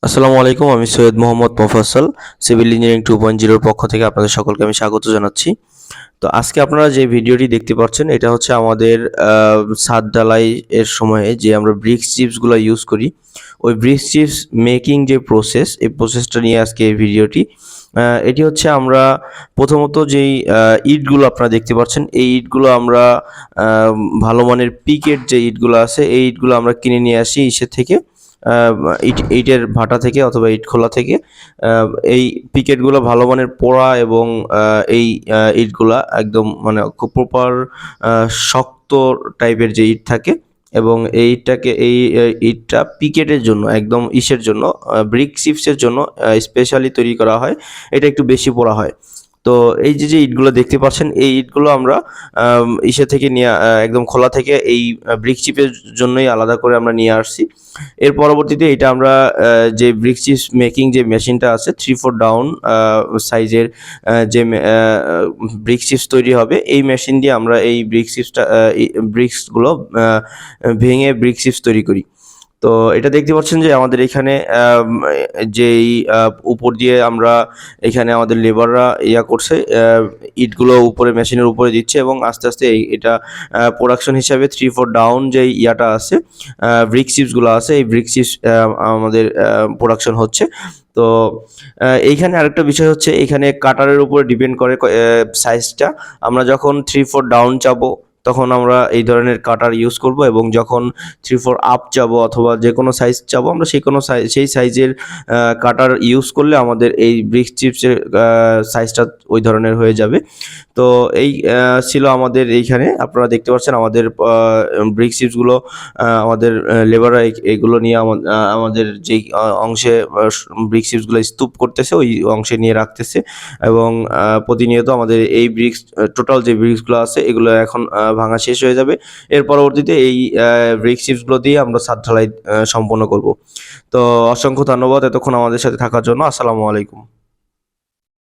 আসসালামু আলাইকুম। আমি সৈয়দ মোহাম্মদ মোফাজ্জল, সিভিল ইঞ্জিনিয়ারিং 2.0 পক্ষ থেকে আপনাদের সকলকে আমি স্বাগত জানাচ্ছি। তো আজকে আপনারা যে ভিডিওটি দেখতে পাচ্ছেন এটা হচ্ছে আমাদের ছাদ ঢালাই এর সময়ে যে আমরা ব্রিক্স চিপসগুলো ইউজ করি, ওই ব্রিক্স চিপস মেকিং যে প্রসেস, এই প্রসেসটা নিয়ে আজকে এই ভিডিওটি। এটি হচ্ছে আমরা প্রথমত যেই ইটগুলো আপনারা দেখতে পাচ্ছেন, এই ইটগুলো আমরা ভালো মানের পিকেট যে ইটগুলো আছে, এই ইটগুলো আমরা কিনে নিয়ে আসি ইসের থেকে, ইটের ভাটা থেকে অথবা ইট খোলা থেকে। এই পিকেটগুলো ভালো মানের পোড়া এবং এই ইটগুলা একদম মানে খুব প্রপার শক্ত টাইপের যে ইট থাকে, এবং এই ইটটা পিকেটের জন্য একদম ইসের জন্য ব্রিক চিপসের জন্য স্পেশালি তৈরি করা হয়। এটা একটু বেশি পোড়া হয়। তো এই যে ইটগুলো দেখতে পাচ্ছেন, এই ইটগুলো আমরা ইসে থেকে নিয়ে একদম খোলা থেকে এই ব্রিক চিপের জন্যই আলাদা করে আমরা নিয়ে আসছি। এর পরবর্তীতে এটা আমরা যে ব্রিক চিপস মেকিং যে মেশিনটা আছে 3/4 ডাউন সাইজের যে ব্রিক চিপস তৈরি হবে, এই মেশিন দিয়ে আমরা এই ব্রিক্সগুলো ভেঙে ব্রিক চিপস তৈরি করি। তো এটা দেখতে পাচ্ছেন যে আমাদের এখানে যেই উপর দিয়ে আমরা এখানে আমাদের লেবাররা করছে, ইটগুলো উপরে মেশিনের উপরে দিচ্ছে এবং আস্তে আস্তে এটা প্রোডাকশন হিসাবে 3/4 ডাউন যে ইয়াটা আছে, ব্রিক চিপসগুলো আছে, এই ব্রিক চিপস আমাদের প্রোডাকশন হচ্ছে। তো এইখানে আরেকটা বিষয় হচ্ছে, এখানে কাটারের উপরে ডিপেন্ড করে সাইজটা। আমরা যখন 3/4 ডাউন চাবো তখন আমরা এই ধরনের কাটার ইউজ করব, এবং যখন 3/4 আপ চাবো অথবা যে কোনো সাইজ চাবো আমরা সেই সাইজের কাটার ইউজ করলে আমাদের এই ব্রিক চিপসের সাইজটা ওই ধরনের হয়ে যাবে। তো এই ছিল আমাদের এইখানে আপনারা দেখতে পাচ্ছেন আমাদের ব্রিক চিপসগুলো, আমাদের লেবাররা এগুলো নিয়ে আমাদের যেই অংশে ব্রিক চিপসগুলো স্তূপ করতেছে ওই অংশে নিয়ে রাখতেছে, এবং প্রতিনিয়ত আমাদের এই ব্রিক্স টোটাল যে ব্রিক্সগুলো আছে এগুলো এখন ভাঙা শেষ হয়ে যাবে। এর পরবর্তীতে এই ব্রিক চিপসগুলো দিয়ে আমরা ছাদ ঢালাই সম্পন্ন করব। তো অসংখ্য ধন্যবাদ এতক্ষণ আমাদের সাথে থাকার জন্য। আসসালামু আলাইকুম।